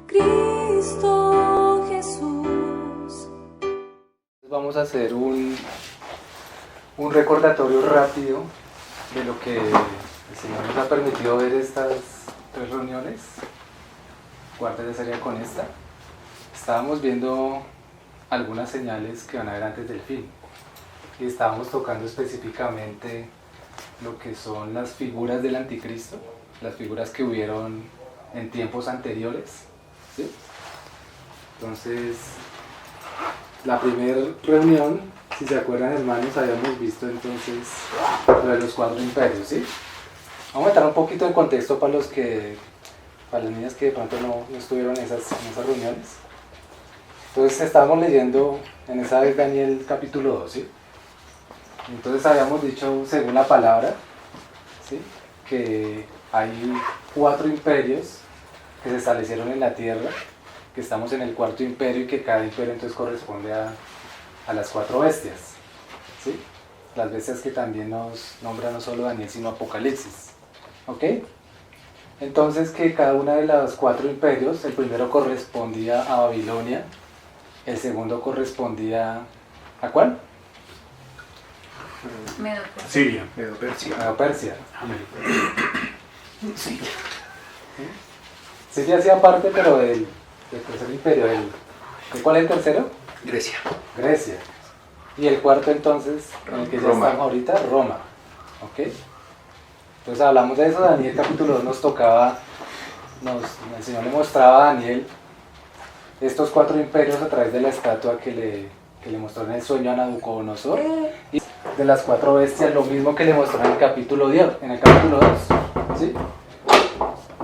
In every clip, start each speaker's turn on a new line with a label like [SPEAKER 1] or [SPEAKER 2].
[SPEAKER 1] Cristo Jesús.
[SPEAKER 2] Vamos a hacer un recordatorio rápido de lo que el Señor nos ha permitido ver estas 3 reuniones. Cuarta ya sería con esta. Estábamos viendo algunas señales que van a ver antes del fin y estábamos tocando específicamente lo que son las figuras del anticristo, las figuras que hubieron en tiempos anteriores, ¿sí? Entonces, la primera reunión, si se acuerdan, hermanos, habíamos visto entonces lo de los 4 imperios, ¿sí? Vamos a entrar un poquito en contexto para las niñas que de pronto no estuvieron en esas reuniones. Entonces estábamos leyendo en esa vez Daniel capítulo 2, ¿sí? Entonces habíamos dicho, según la palabra, ¿sí?, que hay 4 imperios que se establecieron en la tierra, que estamos en el 4º imperio y que cada imperio entonces corresponde a las 4 bestias, ¿sí? Las bestias que también nos nombra no solo Daniel sino Apocalipsis, ¿ok? Entonces que cada una de los 4 imperios, el primero correspondía a Babilonia, el segundo correspondía ¿a cuál?
[SPEAKER 3] Siria.
[SPEAKER 2] Medo-Persia. Siria hacía parte, pero del tercer imperio. ¿De cuál es el tercero? Grecia. Y el cuarto entonces, en el que ya
[SPEAKER 3] Roma.
[SPEAKER 2] estamos ahorita, Roma. ¿Ok? Entonces hablamos de eso. Daniel capítulo 2 nos tocaba, el Señor le mostraba a Daniel estos 4 imperios a través de la estatua que le mostró en el sueño a Nabucodonosor, y de las 4 bestias, lo mismo que le mostró en el capítulo 2, ¿sí?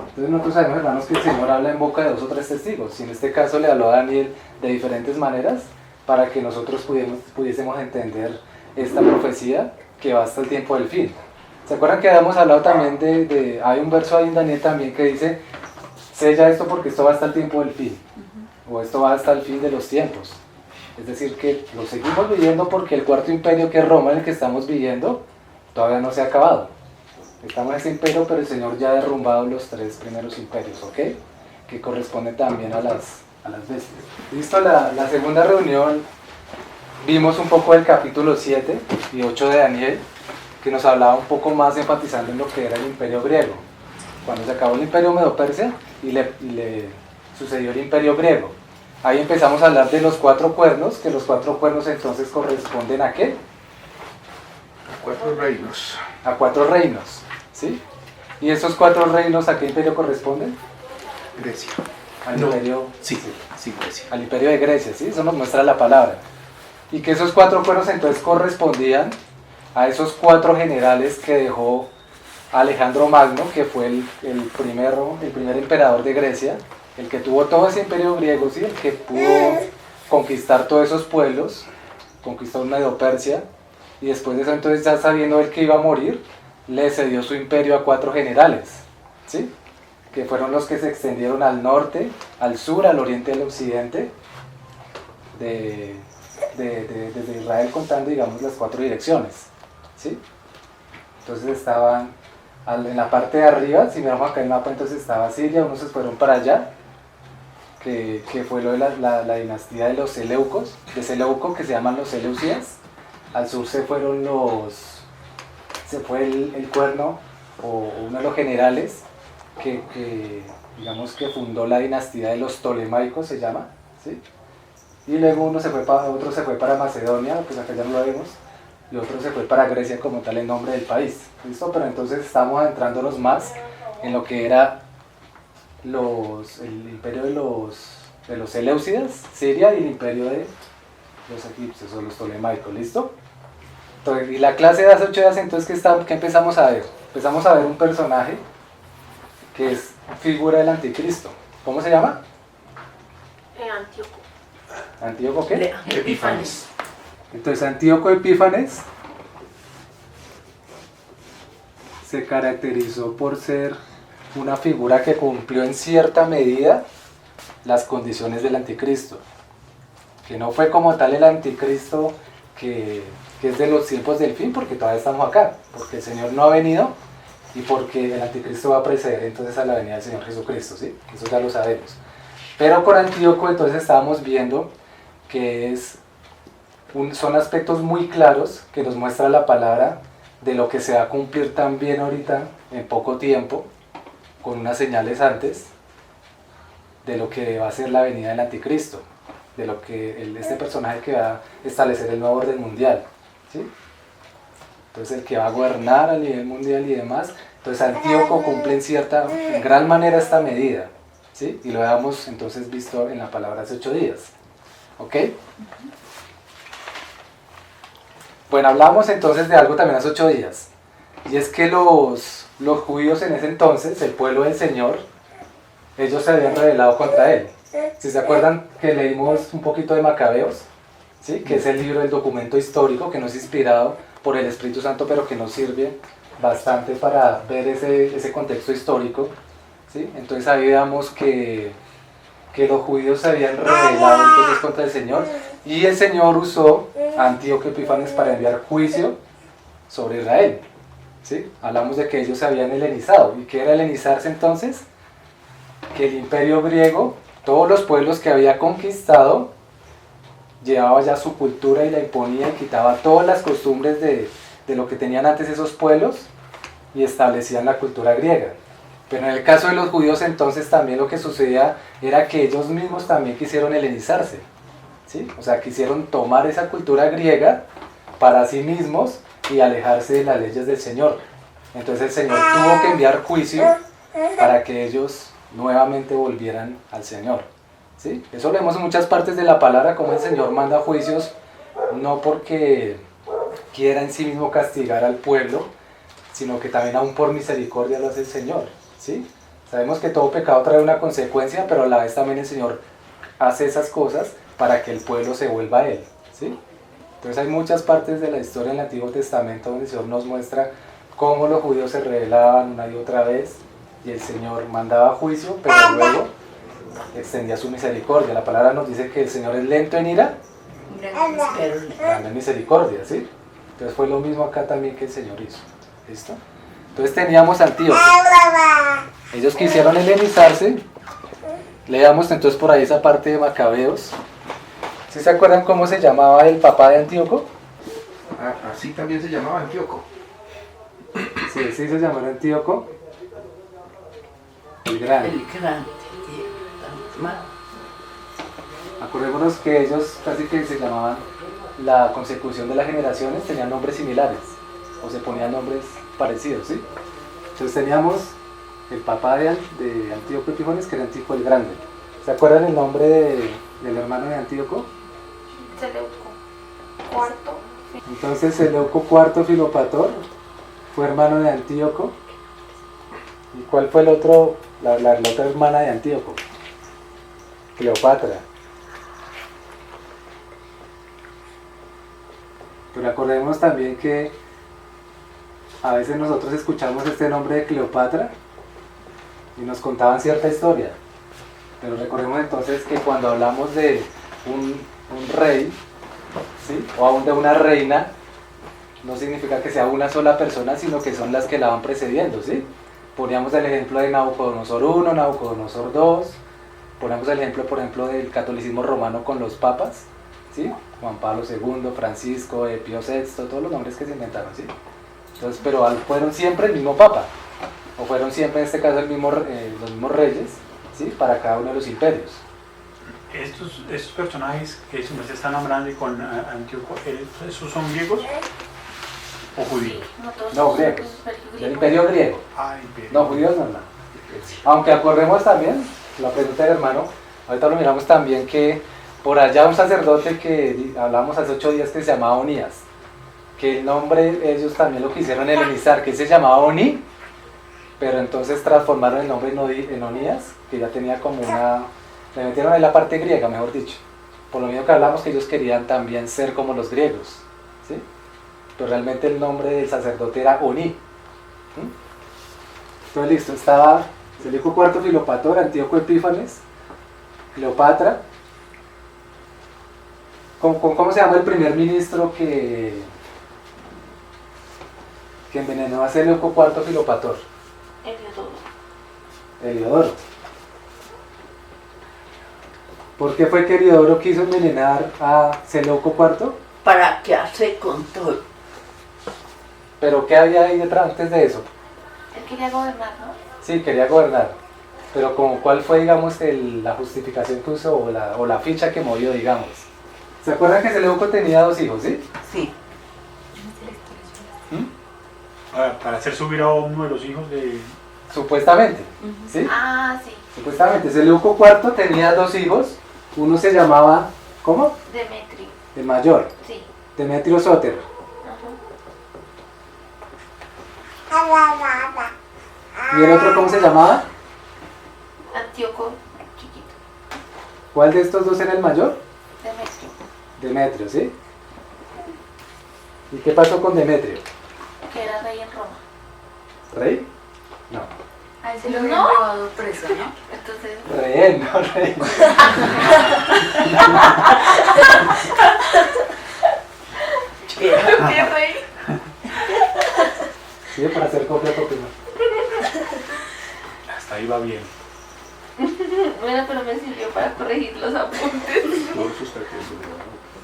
[SPEAKER 2] Entonces nosotros sabemos, hermanos, que el Señor habla en boca de 2 o 3 testigos, y en este caso le habló a Daniel de diferentes maneras para que nosotros pudiésemos entender esta profecía que va hasta el tiempo del fin. ¿Se acuerdan que habíamos hablado también hay un verso ahí en Daniel también que dice, sella esto porque esto va hasta el tiempo del fin, o esto va hasta el fin de los tiempos? Es decir, que lo seguimos viviendo porque el 4º imperio, que es Roma, en el que estamos viviendo, todavía no se ha acabado. Estamos en ese imperio, pero el Señor ya ha derrumbado los 3 primeros imperios, ¿ok? Que corresponden también a las bestias. Listo, la segunda reunión vimos un poco del capítulo 7 y 8 de Daniel, que nos hablaba un poco más enfatizando en lo que era el imperio griego. Cuando se acabó el imperio Medo-Persia y le sucedió el imperio griego. Ahí empezamos a hablar de los 4 cuernos, que los 4 cuernos entonces corresponden ¿a qué?
[SPEAKER 3] 4 reinos.
[SPEAKER 2] A 4 reinos, ¿sí? ¿Y esos 4 reinos a qué imperio corresponden?
[SPEAKER 3] Grecia.
[SPEAKER 2] Al
[SPEAKER 3] No.
[SPEAKER 2] imperio,
[SPEAKER 3] Sí, Grecia.
[SPEAKER 2] al imperio de Grecia, ¿sí? Eso nos muestra la palabra. Y que esos 4 cuernos entonces correspondían a esos 4 generales que dejó Alejandro Magno, que fue el primer emperador de Grecia, el que tuvo todo ese imperio griego, ¿sí? El que pudo conquistar todos esos pueblos, conquistó Medo-Persia, y después de eso entonces, ya sabiendo él que iba a morir, le cedió su imperio a 4 generales, ¿sí? Que fueron los que se extendieron al norte, al sur, al oriente y al occidente, desde Israel, contando, digamos, las 4 direcciones, ¿sí? Entonces estaban en la parte de arriba, si miramos acá el mapa, entonces estaba Siria, unos se fueron para allá, que fue lo de la dinastía de los Seleucos, de Seleuco, que se llaman los Seleucidas. Al sur se fue el cuerno, o uno de los generales, que digamos que fundó la dinastía de los Ptolemaicos, se llama, ¿sí? Y luego otro se fue para Macedonia, pues acá ya no lo vemos, y otro se fue para Grecia como tal el nombre del país, ¿listo? Pero entonces estamos adentrándonos más en lo que era el imperio de los Seleucidas, Siria, y el imperio de los egipcios o los Ptolemaicos, ¿listo? Entonces, y la clase de hace 8 días, entonces, ¿qué empezamos a ver? Empezamos a ver un personaje que es figura del anticristo. ¿Cómo se llama?
[SPEAKER 4] Antíoco.
[SPEAKER 2] ¿Antíoco qué?
[SPEAKER 3] Epífanes.
[SPEAKER 2] Entonces, Antíoco Epífanes se caracterizó por ser una figura que cumplió en cierta medida las condiciones del anticristo, que no fue como tal el anticristo que es de los tiempos del fin, porque todavía estamos acá, porque el Señor no ha venido, y porque el anticristo va a preceder entonces a la venida del Señor Jesucristo, ¿sí? Eso ya lo sabemos. Pero con Antíoco entonces estábamos viendo que son aspectos muy claros que nos muestra la palabra de lo que se va a cumplir también ahorita en poco tiempo, con unas señales antes, de lo que va a ser la venida del anticristo, de lo que este personaje que va a establecer el nuevo orden mundial, ¿sí? Entonces el que va a gobernar a nivel mundial y demás. Entonces Antíoco cumple en gran manera esta medida, ¿sí? Y lo habíamos entonces visto en la palabra hace 8 días, ¿ok? Bueno, hablamos entonces de algo también hace 8 días, y es que los judíos en ese entonces, el pueblo del Señor, ellos se habían rebelado contra él. Si se acuerdan que leímos un poquito de Macabeos, ¿sí? Que es el libro del documento histórico que nos es inspirado por el Espíritu Santo, pero que nos sirve bastante para ver ese contexto histórico, ¿sí? Entonces ahí veamos que los judíos se habían rebelado entonces contra el Señor, y el Señor usó a Antíoco Epífanes para enviar juicio sobre Israel, ¿sí? Hablamos de que ellos se habían helenizado. ¿Y qué era helenizarse entonces? Que el imperio griego, todos los pueblos que había conquistado, llevaba ya su cultura y la imponía, quitaba todas las costumbres de lo que tenían antes esos pueblos y establecían la cultura griega. Pero en el caso de los judíos entonces también lo que sucedía era que ellos mismos también quisieron helenizarse, ¿sí? O sea, quisieron tomar esa cultura griega para sí mismos y alejarse de las leyes del Señor. Entonces el Señor tuvo que enviar juicio para que ellos nuevamente volvieran al Señor, ¿sí? Eso lo vemos en muchas partes de la palabra, como el Señor manda juicios no porque quiera en sí mismo castigar al pueblo, sino que también aún por misericordia lo hace el Señor, ¿sí? Sabemos que todo pecado trae una consecuencia, pero a la vez también el Señor hace esas cosas para que el pueblo se vuelva a Él, ¿sí? Entonces hay muchas partes de la historia en el Antiguo Testamento donde el Señor nos muestra cómo los judíos se rebelaban una y otra vez, y el Señor mandaba juicio, pero luego extendía su misericordia. La palabra nos dice que el Señor es lento en ira, grande en misericordia, ¿sí? Entonces fue lo mismo acá también que el Señor hizo. ¿Listo? Entonces teníamos Antíoco. Ellos quisieron helenizarse. Leamos entonces por ahí esa parte de Macabeos. ¿Sí se acuerdan cómo se llamaba el papá de Antíoco?
[SPEAKER 3] Así también se llamaba Antíoco.
[SPEAKER 2] Sí, sí se llamaba Antíoco el Grande.
[SPEAKER 5] El grande.
[SPEAKER 2] Acordémonos que ellos casi que se llamaban la consecución de las generaciones, tenían nombres similares o se ponían nombres parecidos, ¿sí? Entonces teníamos el papá de Antíoco Epífanes, que era Antíoco el Grande. ¿Se acuerdan el nombre del hermano de Antíoco?
[SPEAKER 4] Seleuco cuarto.
[SPEAKER 2] Entonces Seleuco IV Filopator fue hermano de Antíoco. ¿Y cuál fue el otro, la otra hermana de Antíoco? Cleopatra. Pero acordémonos también que a veces nosotros escuchamos este nombre de Cleopatra y nos contaban cierta historia. Pero recordemos entonces que cuando hablamos de un rey, ¿sí? O aún de una reina, no significa que sea una sola persona, sino que son las que la van precediendo, ¿sí? Poníamos el ejemplo de Nabucodonosor I, Nabucodonosor II, ponemos el ejemplo, por ejemplo, del catolicismo romano con los papas, ¿sí? Juan Pablo II, Francisco, Pío VI, todos los nombres que se inventaron, ¿sí? Entonces, pero fueron siempre el mismo papa, o fueron siempre en este caso los mismos reyes, ¿sí? Para cada uno de los imperios.
[SPEAKER 6] Estos personajes que se están nombrando y con Antíoco, ¿esos son griegos o judíos?
[SPEAKER 2] No, griegos, del imperio griego.
[SPEAKER 6] Imperio.
[SPEAKER 2] No, judíos no. Aunque acordemos también, la pregunta del hermano, ahorita lo miramos también, que por allá un sacerdote que hablamos hace 8 días que se llamaba Onías, que el nombre ellos también lo quisieron helenizar, que se llamaba Oní, pero entonces transformaron el nombre en Onías, que ya tenía como le metieron ahí la parte griega, mejor dicho, por lo mismo que hablamos que ellos querían también ser como los griegos, ¿sí? Pero realmente el nombre del sacerdote era Oní. Entonces listo, estaba Seleuco IV Filopator, Antíoco Epífanes, Cleopatra. ¿Cómo se llama el primer ministro que que envenenó a Seleuco IV Filopator? Heliodoro. ¿Por qué fue que Heliodoro quiso envenenar a Seleuco IV?
[SPEAKER 5] Para quedarse con todo.
[SPEAKER 2] ¿Pero qué había ahí detrás antes de eso?
[SPEAKER 4] Él quería gobernar, ¿no?
[SPEAKER 2] Sí, quería gobernar. Pero ¿cuál fue, digamos, la justificación que usó o la ficha que movió, digamos? ¿Se acuerdan que Seleuco tenía 2 hijos, sí?
[SPEAKER 5] Sí.
[SPEAKER 6] Para hacer subir a uno de los hijos de...
[SPEAKER 2] Supuestamente, ¿sí?
[SPEAKER 4] Ah, sí.
[SPEAKER 2] Supuestamente. Seleuco IV tenía 2 hijos. Uno se llamaba, ¿cómo?
[SPEAKER 4] Demetrio.
[SPEAKER 2] El mayor,
[SPEAKER 4] Sí.
[SPEAKER 2] Demetrio Sóter.
[SPEAKER 4] Ajá.
[SPEAKER 2] ¿Y el otro cómo se llamaba?
[SPEAKER 4] Antíoco chiquito.
[SPEAKER 2] ¿Cuál de estos 2 era el mayor?
[SPEAKER 4] Demetrio.
[SPEAKER 2] Demetrio, ¿sí? ¿Y qué pasó con Demetrio?
[SPEAKER 4] Que era rey en Roma.
[SPEAKER 2] ¿Rey? No.
[SPEAKER 7] A él se lo habían
[SPEAKER 4] ¿No?
[SPEAKER 7] llevado preso, ¿no?
[SPEAKER 4] Entonces,
[SPEAKER 2] Rehén, no rey.
[SPEAKER 4] ¿qué rey?
[SPEAKER 2] Sí, para hacer copia.
[SPEAKER 6] Hasta ahí va bien.
[SPEAKER 4] Bueno, pero me sirvió para corregir los apuntes.
[SPEAKER 3] Todos sus taqueros.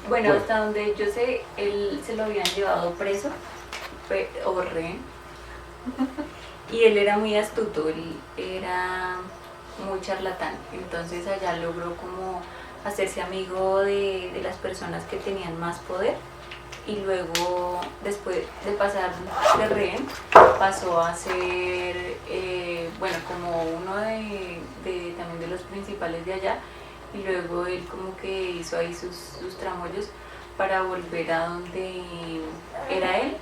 [SPEAKER 7] Bueno, hasta donde yo sé, él se lo habían llevado preso o rehén. Y él era muy astuto, él era muy charlatán. Entonces allá logró como hacerse amigo de las personas que tenían más poder. Y luego, después de pasar de rehén, pasó a ser, bueno, como uno también de los principales de allá. Y luego él como que hizo ahí sus tramullos para volver a donde era él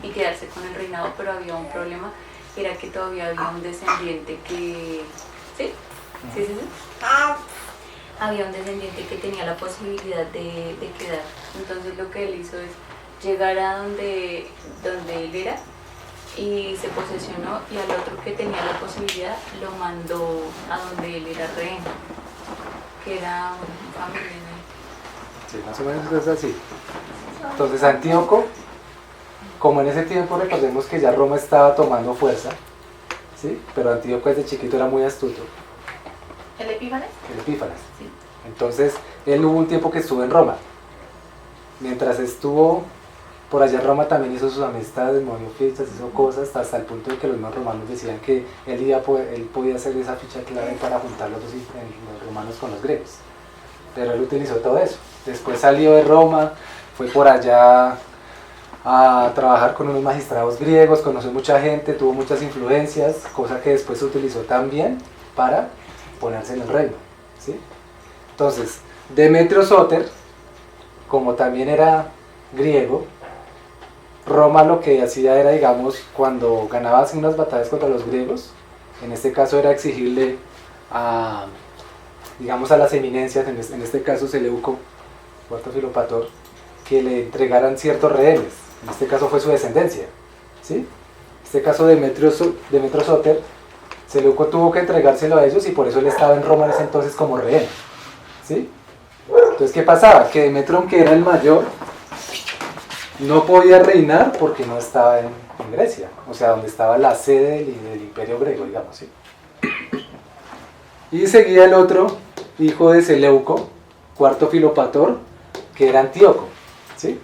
[SPEAKER 7] y quedarse con el reinado, pero había un problema, era que todavía había un descendiente que... ¿Sí? ¿Sí? Había un descendiente que tenía la posibilidad de quedar. Entonces lo que él hizo es llegar a donde él era y se posesionó, y al otro que tenía la posibilidad lo mandó a donde él era rehén, que era una familia.
[SPEAKER 2] Sí, más o menos es así. Entonces Antíoco, como en ese tiempo recordemos que ya Roma estaba tomando fuerza, ¿sí? Pero Antíoco desde chiquito era muy astuto.
[SPEAKER 4] ¿El Epífanes?
[SPEAKER 2] El Epífanes.
[SPEAKER 4] Sí.
[SPEAKER 2] Entonces él hubo un tiempo que estuvo en Roma. Mientras estuvo por allá en Roma también hizo sus amistades, movió fichas, hizo cosas, hasta el punto de que los mismos romanos decían que él podía hacer esa ficha clave para juntar los romanos con los griegos. Pero él utilizó todo eso. Después salió de Roma, fue por allá a trabajar con unos magistrados griegos, conoció mucha gente, tuvo muchas influencias, cosa que después se utilizó también para ponerse en el reino, ¿sí? Entonces, Demetrio Sóter, como también era griego, Roma lo que hacía era, digamos, cuando ganaba unas batallas contra los griegos, en este caso era exigirle a, digamos, a las eminencias, en este caso Seleuco IV Filopator, que le entregaran ciertos rehenes. En este caso fue su descendencia, ¿sí? En este caso Demetrio Sóter, Seleuco tuvo que entregárselo a ellos y por eso él estaba en Roma en ese entonces como rehén, ¿sí? Entonces, ¿qué pasaba? Que Demetrio, aunque era el mayor, no podía reinar porque no estaba en Grecia, o sea, donde estaba la sede del imperio griego, digamos, ¿sí? Y seguía el otro hijo de Seleuco, IV Filopator, que era Antíoco, ¿sí?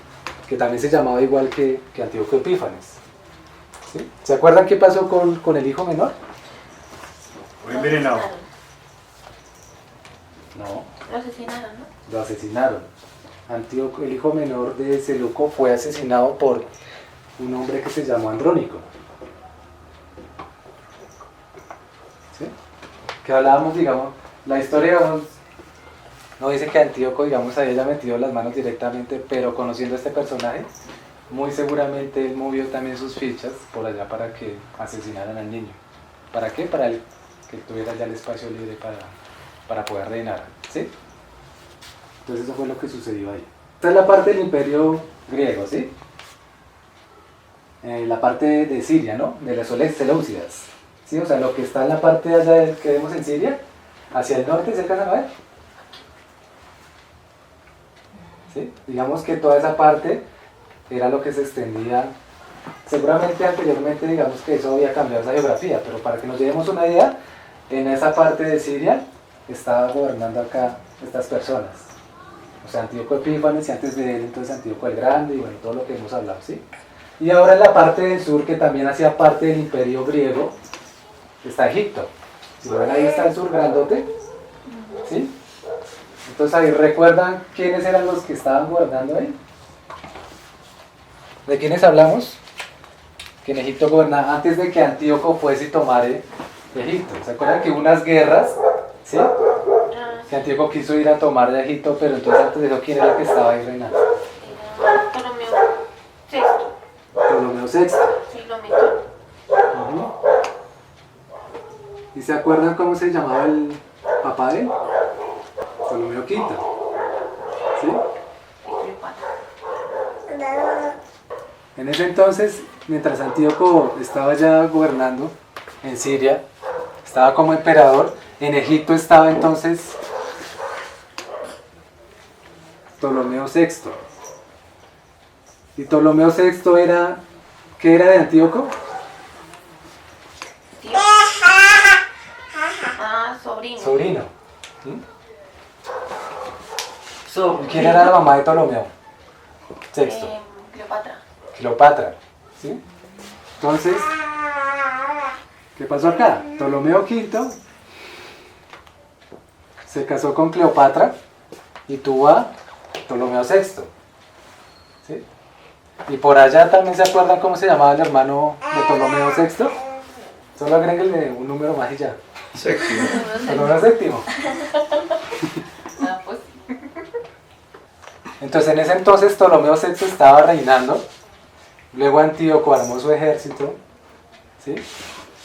[SPEAKER 2] Que también se llamaba igual que Antíoco Epífanes, ¿sí? ¿Se acuerdan qué pasó con el hijo menor?
[SPEAKER 6] Fue envenenado.
[SPEAKER 2] No,
[SPEAKER 4] Lo asesinaron, ¿no?
[SPEAKER 2] lo asesinaron. Antíoco, el hijo menor de Seleuco, fue asesinado por un hombre que se llamó Andrónico, ¿sí? Que hablábamos, digamos, la historia, digamos, no dice que Antíoco, digamos, haya metido las manos directamente, pero conociendo a este personaje, muy seguramente él movió también sus fichas por allá para que asesinaran al niño. ¿Para qué? Para que tuviera ya el espacio libre para poder reinar, ¿sí? Entonces eso fue lo que sucedió ahí. Esta es la parte del imperio griego, ¿sí? La parte de Siria, ¿no? De las Seleucidas, ¿sí? O sea, lo que está en la parte de allá que vemos en Siria, hacia el norte, ¿se alcanzan a ver? ¿Sí? Digamos que toda esa parte era lo que se extendía Seguramente anteriormente digamos que eso había cambiado esa geografía, pero para que nos llevemos una idea, en esa parte de Siria estaba gobernando acá estas personas. O sea, Antíoco Epífanes y antes de él entonces Antíoco el Grande y bueno, todo lo que hemos hablado, ¿sí? Y ahora en la parte del sur, que también hacía parte del imperio griego, está Egipto. Si lo ven ahí está el sur grandote, ¿sí? Entonces ahí recuerdan quiénes eran los que estaban gobernando ahí. ¿De quiénes hablamos? Que en Egipto gobernaba antes de que Antíoco fuese y tomara Egipto. ¿Se acuerdan que hubo unas guerras? ¿Sí? Que Antíoco quiso ir a tomar de Egipto, pero entonces antes de eso, ¿quién era el que estaba ahí reinando?
[SPEAKER 4] Era Ptolomeo VI.
[SPEAKER 2] Ptolomeo VI.
[SPEAKER 4] Sí, lo metió.
[SPEAKER 2] Ujú. ¿Y se acuerdan cómo se llamaba el papá de él? Ptolomeo V. ¿Sí?
[SPEAKER 4] Y Cleopatra.
[SPEAKER 2] En ese entonces, mientras Antíoco estaba ya gobernando en Siria, estaba como emperador, en Egipto estaba entonces Ptolomeo VI. Y Ptolomeo VI era, ¿qué era de Antíoco?
[SPEAKER 4] Tío. Sobrino.
[SPEAKER 2] Sobrino. ¿Sí?
[SPEAKER 5] Sobre.
[SPEAKER 2] ¿Quién era la mamá de Ptolomeo VI?
[SPEAKER 4] Cleopatra.
[SPEAKER 2] Cleopatra. ¿Sí? Entonces, ¿qué pasó acá? Ptolomeo V se casó con Cleopatra y tuvo a Ptolomeo VI. ¿Sí? Y por allá también se acuerdan cómo se llamaba el hermano de Ptolomeo VI. Solo agréguenle un número más y ya.
[SPEAKER 3] Séptimo.
[SPEAKER 2] Ptolomeo VII.
[SPEAKER 4] Ah, pues.
[SPEAKER 2] Entonces en ese entonces Ptolomeo VI estaba reinando. Luego Antíoco armó su ejército. ¿Sí?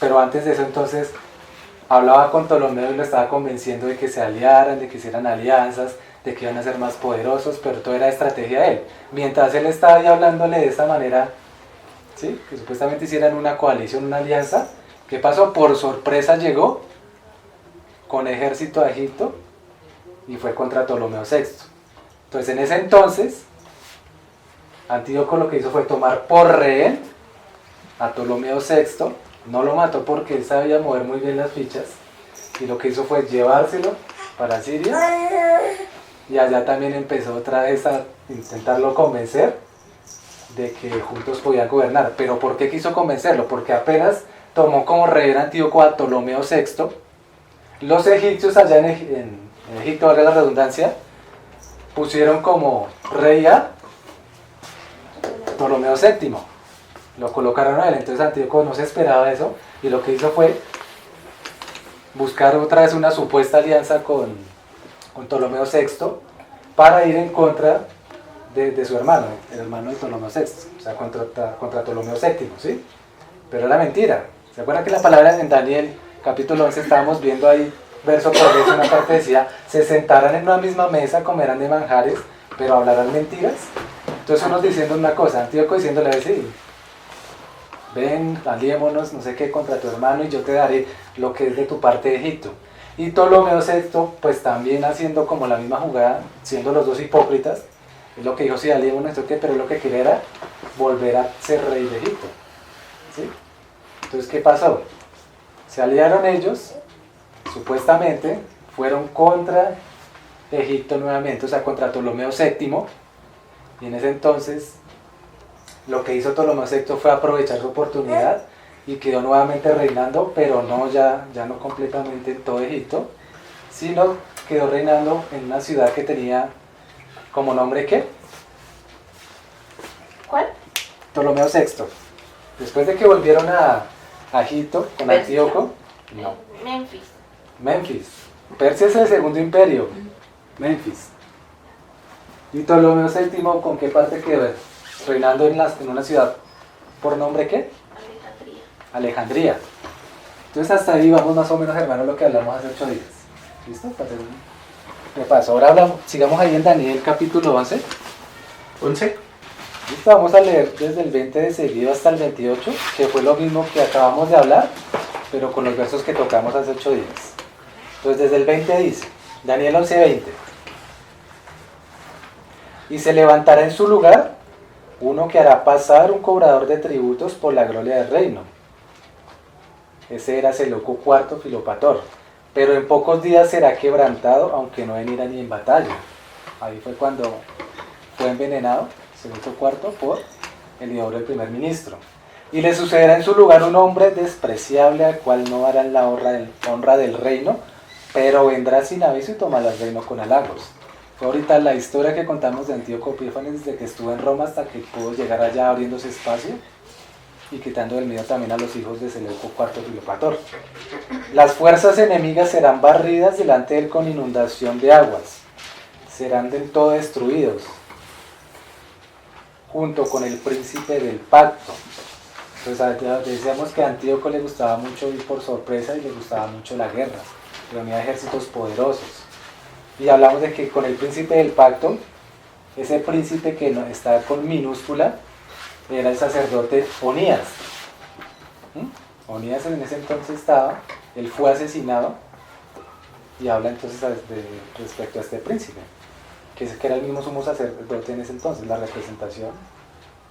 [SPEAKER 2] Pero antes de eso entonces hablaba con Ptolomeo y lo estaba convenciendo de que se aliaran, de que hicieran alianzas, de que iban a ser más poderosos, pero todo era estrategia de él. Mientras él estaba ahí hablándole de esta manera, ¿sí? Que supuestamente hicieran una coalición, una alianza, ¿qué pasó? Por sorpresa llegó con ejército a Egipto y fue contra Ptolomeo VI. Entonces en ese entonces, Antíoco lo que hizo fue tomar por rehén a Ptolomeo VI, no lo mató porque él sabía mover muy bien las fichas, y lo que hizo fue llevárselo para Siria, y allá también empezó otra vez a intentarlo convencer de que juntos podían gobernar. ¿Pero por qué quiso convencerlo? Porque apenas tomó como rehén Antíoco a Ptolomeo VI, los egipcios allá en Egipto, valga la redundancia, pusieron como rey a Ptolomeo VII, lo colocaron a él. Entonces Antíoco no se esperaba eso y lo que hizo fue buscar otra vez una supuesta alianza con Ptolomeo VI para ir en contra de su hermano, el hermano de Ptolomeo VI, o sea, contra Ptolomeo VII, ¿sí? Pero era mentira. ¿Se acuerdan que la palabra en Daniel capítulo 11 estábamos viendo ahí, verso por verso, una parte decía, se sentarán en una misma mesa, comerán de manjares, pero hablarán mentiras? Entonces unos diciendo una cosa, Antíoco diciéndole a sí, ven, aliémonos, no sé qué, contra tu hermano y yo te daré lo que es de tu parte de Egipto. Y Ptolomeo VI, pues también haciendo como la misma jugada, siendo los dos hipócritas, es lo que dijo, sí, aliémonos, esto qué, pero lo que quería era volver a ser rey de Egipto. ¿Sí? Entonces, ¿qué pasó? Se aliaron ellos, supuestamente, fueron contra Egipto nuevamente, o sea, contra Ptolomeo VII, y en ese entonces lo que hizo Ptolomeo VI fue aprovechar su oportunidad y quedó nuevamente reinando, pero no ya no completamente en todo Egipto, sino quedó reinando en una ciudad que tenía como nombre ¿qué?
[SPEAKER 4] ¿Cuál?
[SPEAKER 2] Ptolomeo VI. Después de que volvieron a Egipto con
[SPEAKER 5] Persia.
[SPEAKER 2] Antíoco, no,
[SPEAKER 4] Memphis.
[SPEAKER 2] Memphis. Persia es el segundo imperio, Memphis. ¿Y Ptolomeo VII con qué parte quedó? Reinando en una ciudad por nombre ¿qué?
[SPEAKER 4] Alejandría.
[SPEAKER 2] Alejandría. Entonces hasta ahí vamos más o menos, hermano, lo que hablamos hace 8 días. ¿Listo? Para hacer un repaso. Ahora sigamos ahí en Daniel capítulo 11.
[SPEAKER 3] 11.
[SPEAKER 2] Listo, vamos a leer desde el 20 de seguido hasta el 28, que fue lo mismo que acabamos de hablar, pero con los versos que tocamos hace 8 días. Entonces desde el 20 dice, Daniel 11:20. Y se levantará en su lugar uno que hará pasar un cobrador de tributos por la gloria del reino. Ese era Seleuco IV Filopator. Pero en pocos días será quebrantado, aunque no en ira ni en batalla. Ahí fue cuando fue envenenado Seleuco IV por Heliodoro, el primer ministro. Y le sucederá en su lugar un hombre despreciable, al cual no harán la honra del reino, pero vendrá sin aviso y tomará el reino con halagos. Fue ahorita la historia que contamos de Antíoco Epífanes, desde que estuvo en Roma hasta que pudo llegar allá abriéndose espacio y quitando del medio también a los hijos de Seleuco IV Filopator. Las fuerzas enemigas serán barridas delante de él con inundación de aguas, serán del todo destruidos, junto con el príncipe del pacto. Entonces decíamos que a Antíoco le gustaba mucho ir por sorpresa y le gustaba mucho la guerra, reunía ejércitos poderosos. Y hablamos de que con el príncipe del pacto, ese príncipe que no, está con minúscula, era el sacerdote Onías. Onías en ese entonces él fue asesinado, y habla entonces respecto a este príncipe, que era el mismo sumo sacerdote en ese entonces, la representación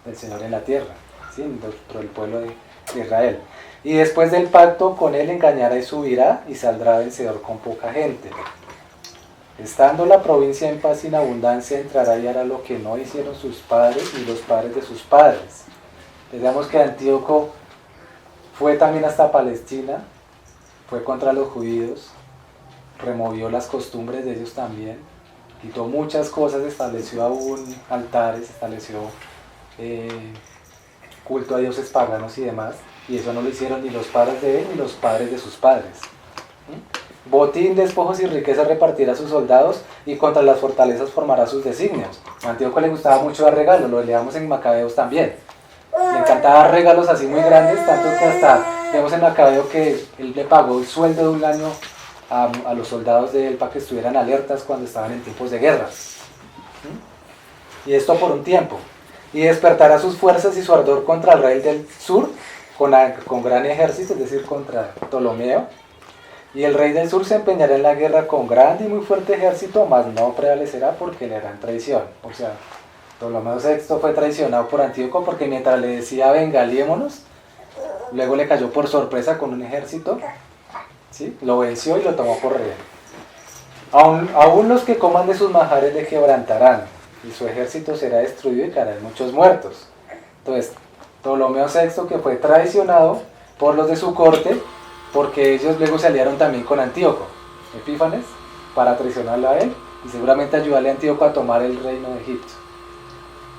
[SPEAKER 2] del Señor en la tierra, ¿sí? Dentro del pueblo de Israel. Y después del pacto con él engañará y subirá y saldrá vencedor con poca gente. Estando la provincia en paz y en abundancia, entrará y hará lo que no hicieron sus padres ni los padres de sus padres. Veamos que Antíoco fue también hasta Palestina, fue contra los judíos, removió las costumbres de ellos también, quitó muchas cosas, estableció aún altares, estableció culto a dioses paganos y demás, y eso no lo hicieron ni los padres de él ni los padres de sus padres. Botín, despojos y riquezas repartirá a sus soldados, y contra las fortalezas formará sus designios. A Antíoco le gustaba mucho dar regalos, lo leamos en Macabeos también. Le encantaba dar regalos así muy grandes, tanto que hasta vemos en Macabeo que él le pagó el sueldo de un año a los soldados de él para que estuvieran alertas cuando estaban en tiempos de guerra. Y esto por un tiempo. Y despertará sus fuerzas y su ardor contra el rey del sur con gran ejército, es decir, contra Ptolomeo. Y el rey del sur se empeñará en la guerra con grande y muy fuerte ejército, mas no prevalecerá porque le harán traición. O sea, Ptolomeo VI fue traicionado por Antíoco porque mientras le decía venga, aliémonos, luego le cayó por sorpresa con un ejército, ¿sí? Lo venció y lo tomó por rehén. Aún los que coman de sus manjares le quebrantarán, y su ejército será destruido y caerán muchos muertos. Entonces, Ptolomeo VI, que fue traicionado por los de su corte, porque ellos luego se aliaron también con Antíoco Epífanes para traicionarlo a él y seguramente ayudarle a Antíoco a tomar el reino de Egipto.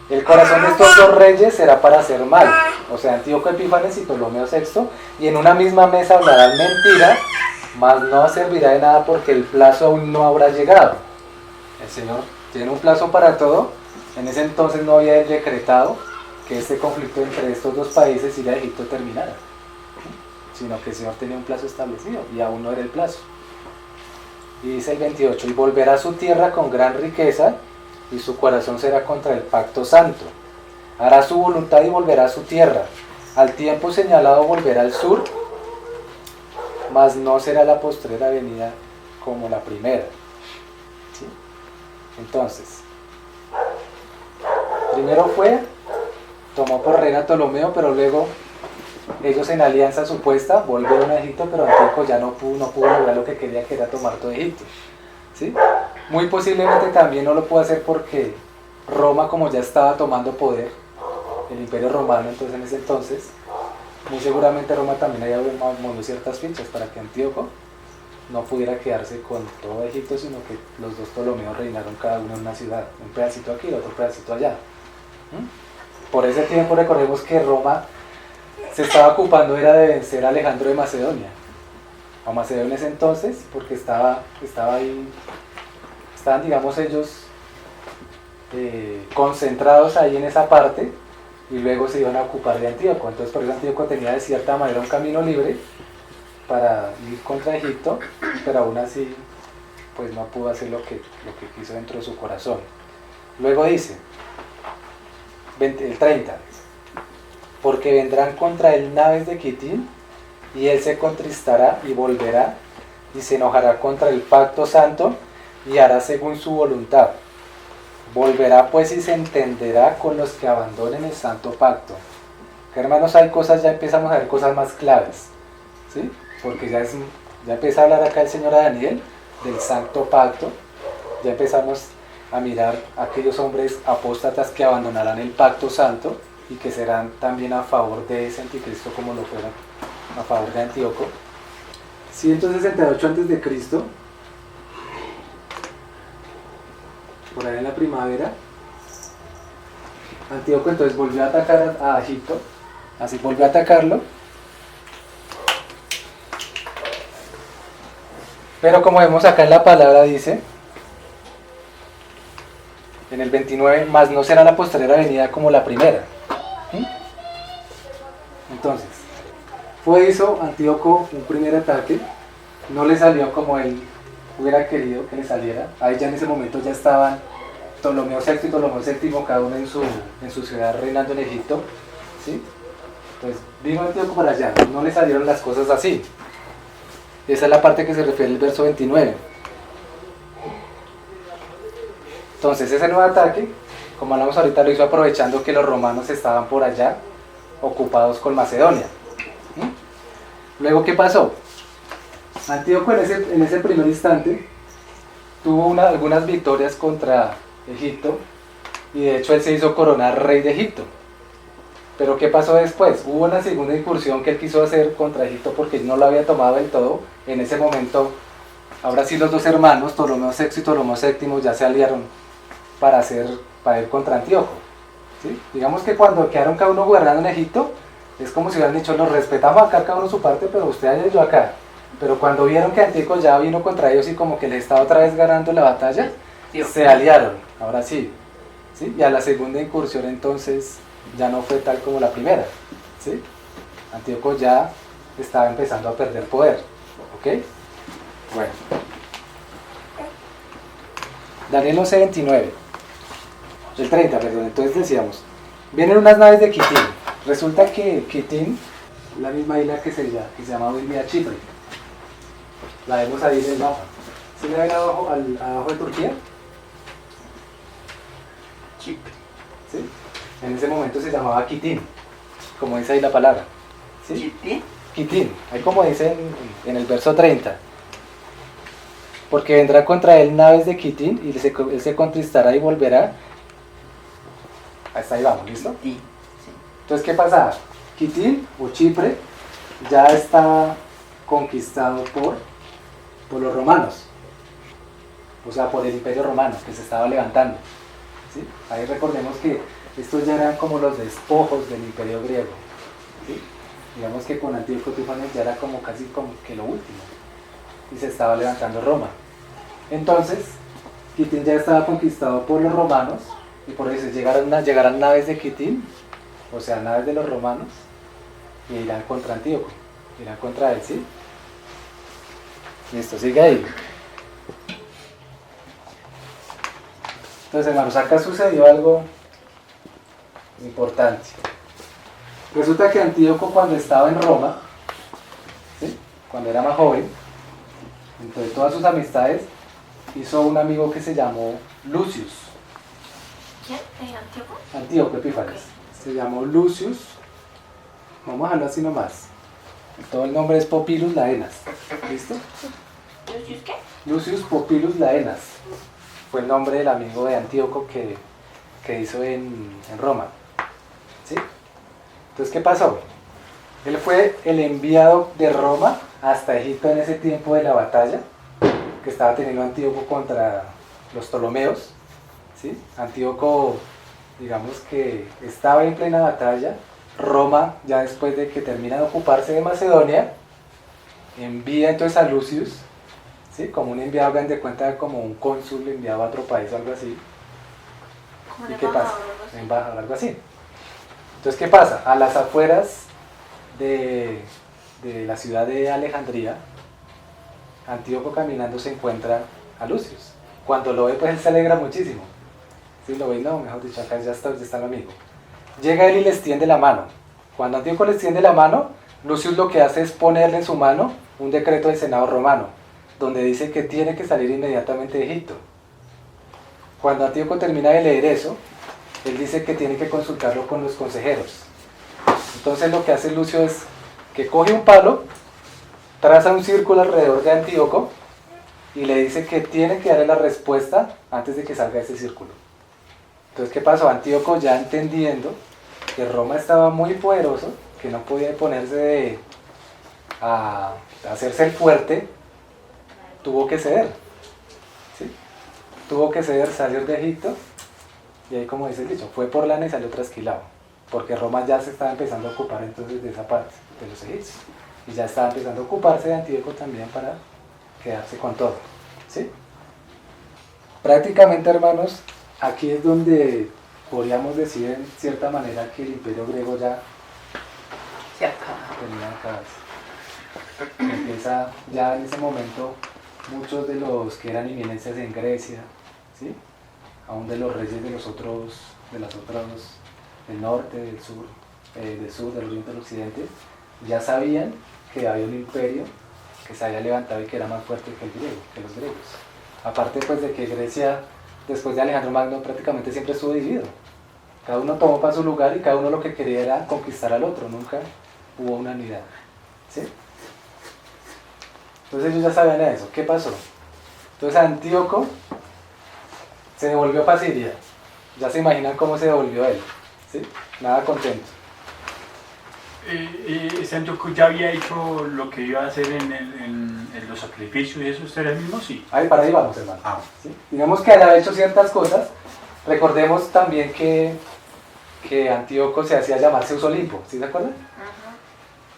[SPEAKER 2] El corazón de estos dos reyes será para hacer mal, o sea, Antíoco Epífanes y Ptolomeo VI, y en una misma mesa hablarán mentira, mas no servirá de nada porque el plazo aún no habrá llegado. El Señor tiene un plazo para todo. En ese entonces no había decretado que este conflicto entre estos dos países y de Egipto terminara, sino que el Señor tenía un plazo establecido y aún no era el plazo. Y dice el 28, y volverá a su tierra con gran riqueza, y su corazón será contra el pacto santo. Hará su voluntad y volverá a su tierra. Al tiempo señalado volverá al sur, mas no será la postrera venida como la primera. ¿Sí? Entonces, primero tomó por reina a Ptolomeo, pero luego ellos en alianza supuesta volvieron a Egipto, pero Antíoco ya no pudo lograr lo que quería, que era tomar todo Egipto. ¿Sí? Muy posiblemente también no lo pudo hacer porque Roma, como ya estaba tomando poder, el imperio romano, entonces en ese entonces, muy seguramente Roma también había movido ciertas fichas para que Antíoco no pudiera quedarse con todo Egipto, sino que los dos Ptolomeos reinaron cada uno en una ciudad, un pedacito aquí y otro pedacito allá. Por ese tiempo recordemos que Roma se estaba ocupando era de vencer a Alejandro de Macedonia, a Macedonia en ese entonces, porque estaba ahí, estaban digamos ellos concentrados ahí en esa parte, y luego se iban a ocupar de Antíoco. Entonces por eso Antíoco tenía de cierta manera un camino libre para ir contra Egipto, pero aún así pues no pudo hacer lo que quiso dentro de su corazón. Luego dice el 30, porque vendrán contra él naves de Quitín, y él se contristará y volverá, y se enojará contra el pacto santo, y hará según su voluntad. volverá pues y se entenderá con los que abandonen el santo pacto. Que hermanos, hay cosas, ya empezamos a ver cosas más claves, ¿sí? Porque ya empieza a hablar acá el Señor a Daniel del santo pacto. Ya empezamos a mirar a aquellos hombres apóstatas que abandonarán el pacto santo y que serán también a favor de ese anticristo como lo fueron a favor de Antíoco. 168 a.C., por ahí en la primavera, Antíoco entonces volvió a atacar a Egipto, así volvió a atacarlo, pero como vemos acá en la palabra dice, en el 29, más no será la postrera venida como la primera. ¿Sí? Entonces, hizo Antíoco un primer ataque, no le salió como él hubiera querido que le saliera. Ahí ya en ese momento ya estaban Ptolomeo VI y Ptolomeo VII, cada uno en su ciudad reinando en Egipto, ¿sí? Entonces vino Antíoco para allá, no le salieron las cosas así. Esa es la parte que se refiere al verso 29. Entonces ese nuevo ataque, como hablamos ahorita, lo hizo aprovechando que los romanos estaban por allá ocupados con Macedonia. Luego, ¿qué pasó? Antíoco en ese primer instante tuvo algunas victorias contra Egipto y de hecho él se hizo coronar rey de Egipto. Pero ¿qué pasó después? Hubo una segunda incursión que él quiso hacer contra Egipto porque no lo había tomado del todo. En ese momento, ahora sí los dos hermanos, Ptolomeo VI y Ptolomeo VII, ya se aliaron para ir contra Antíoco, ¿sí? Digamos que cuando quedaron cada uno gobernando en Egipto, es como si hubieran dicho, nos respetamos acá cada uno su parte, pero usted allá y yo acá. Pero cuando vieron que Antíoco ya vino contra ellos y como que les estaba otra vez ganando la batalla, se aliaron, ahora sí, ¿sí? Y a la segunda incursión entonces ya no fue tal como la primera, ¿sí? Antíoco ya estaba empezando a perder poder, ¿ok? Bueno. Daniel 11:29, el 30, perdón, entonces decíamos, vienen unas naves de Kitín. Resulta que Kitín, la misma isla que se llama hoy en día Chipre, la vemos ahí en el mapa. ¿Sí la ven abajo de Turquía?
[SPEAKER 5] Chipre.
[SPEAKER 2] ¿Sí? En ese momento se llamaba Kitín, como dice ahí la palabra. ¿Sí?
[SPEAKER 5] ¿Chipre?
[SPEAKER 2] Kitín, ahí como dice en el verso 30. Porque vendrá contra él naves de Kitín y él se contristará y volverá. Hasta ahí vamos, ¿listo?
[SPEAKER 5] Sí.
[SPEAKER 2] Entonces, ¿qué pasa? Kitín o Chipre ya está conquistado por los romanos, o sea, por el Imperio Romano que se estaba levantando, ¿sí? Ahí recordemos que estos ya eran como los despojos del Imperio griego, ¿sí? Digamos que con Antíoco Epífanes ya era como casi como que lo último y se estaba levantando Roma. Entonces, Kitín ya estaba conquistado por los romanos y por eso llegarán naves de Kitín, o sea, naves de los romanos, y irán contra Antíoco, irán contra él, ¿sí? Listo, sigue ahí. Entonces, hermanos, acá sucedió algo importante. Resulta que Antíoco, cuando estaba en Roma, ¿sí? Cuando era más joven, entre todas sus amistades, hizo un amigo que se llamó Lucius.
[SPEAKER 4] ¿Quién? ¿Antíoco?
[SPEAKER 2] Antíoco Epífanes. Se llamó Lucius. Vamos a dejarlo así nomás. Todo el nombre es Popilus Laenas. ¿Listo?
[SPEAKER 4] ¿Lucius qué?
[SPEAKER 2] Lucius Popilus Laenas. Fue el nombre del amigo de Antíoco que hizo en Roma. ¿Sí? Entonces, ¿qué pasó? Él fue el enviado de Roma hasta Egipto en ese tiempo de la batalla que estaba teniendo Antíoco contra los Ptolomeos. ¿Sí? Antíoco, digamos que estaba en plena batalla. Roma, ya después de que termina de ocuparse de Macedonia, envía entonces a Lucius, ¿sí? Como un enviado, hagan de cuenta como un cónsul enviado a otro país o algo así.
[SPEAKER 4] Como
[SPEAKER 2] ¿Y
[SPEAKER 4] un
[SPEAKER 2] qué pasa?
[SPEAKER 4] embajador o algo así.
[SPEAKER 2] Embajador, algo así. Entonces, ¿qué pasa? A las afueras de la ciudad de Alejandría, Antíoco caminando se encuentra a Lucius. Cuando lo ve, pues él se alegra muchísimo. Si lo ve, no, mejor dicho, acá ya está mi amigo. Llega él y le extiende la mano. Cuando Antíoco le extiende la mano, Lucius lo que hace es ponerle en su mano un decreto del Senado romano, donde dice que tiene que salir inmediatamente de Egipto. cuando Antíoco termina de leer eso, él dice que tiene que consultarlo con los consejeros. Entonces lo que hace Lucio es que coge un palo, traza un círculo alrededor de Antíoco y le dice que tiene que darle la respuesta antes de que salga ese círculo. Entonces, ¿qué pasó? Antíoco, ya entendiendo que Roma estaba muy poderoso, que no podía ponerse a hacerse el fuerte, tuvo que ceder. ¿Sí? Tuvo que ceder, salir de Egipto, y ahí, como dice el dicho, fue por lana y salió trasquilado, porque Roma ya se estaba empezando a ocupar entonces de esa parte de los egipcios, y ya estaba empezando a ocuparse de Antíoco también para quedarse con todo. ¿Sí? Prácticamente, hermanos, aquí es donde podríamos decir en cierta manera que el imperio griego ya
[SPEAKER 5] Se acaba.
[SPEAKER 2] tenía acabas. Empieza ya en ese momento muchos de los que eran eminencias en Grecia, ¿sí? Aún de los reyes de las otros, del norte, del sur, del oriente, del occidente, ya sabían que había un imperio que se había levantado y que era más fuerte que el griego, que los griegos. Aparte pues de que Grecia, después de Alejandro Magno, prácticamente siempre estuvo dividido. Cada uno tomó para su lugar y cada uno lo que quería era conquistar al otro, nunca hubo una unidad. ¿Sí? Entonces ellos ya sabían eso. ¿Qué pasó? Entonces Antíoco se devolvió para Siria. Ya se imaginan cómo se devolvió él. ¿Sí? Nada contento.
[SPEAKER 6] ¿Este Antíoco ya había hecho lo que iba a hacer en los sacrificios y eso? ¿Usted era el mismo? Sí.
[SPEAKER 2] Ahí para ahí vamos, hermano.
[SPEAKER 6] Ah.
[SPEAKER 2] ¿Sí? Digamos que haya hecho ciertas cosas. Recordemos también que Antíoco se hacía llamar Zeus Olimpo. ¿Sí se acuerdan?
[SPEAKER 4] Ajá.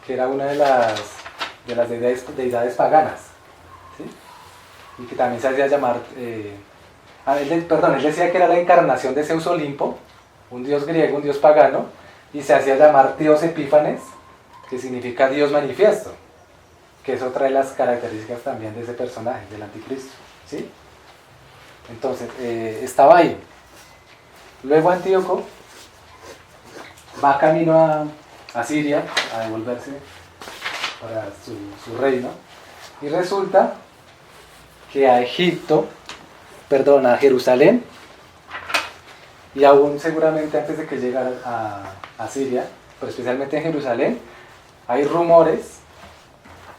[SPEAKER 2] Que era una de las deidades paganas. ¿Sí? Y que también se hacía llamar... él decía que era la encarnación de Zeus Olimpo, un dios griego, un dios pagano, y se hacía llamar Dios Epífanes, que significa Dios manifiesto, que es otra de las características también de ese personaje, del anticristo. ¿Sí? Entonces, estaba ahí. Luego Antíoco va camino a Siria, a devolverse para su reino, y resulta que a Jerusalén, y aún seguramente antes de que llegara a Siria, pero especialmente en Jerusalén, hay rumores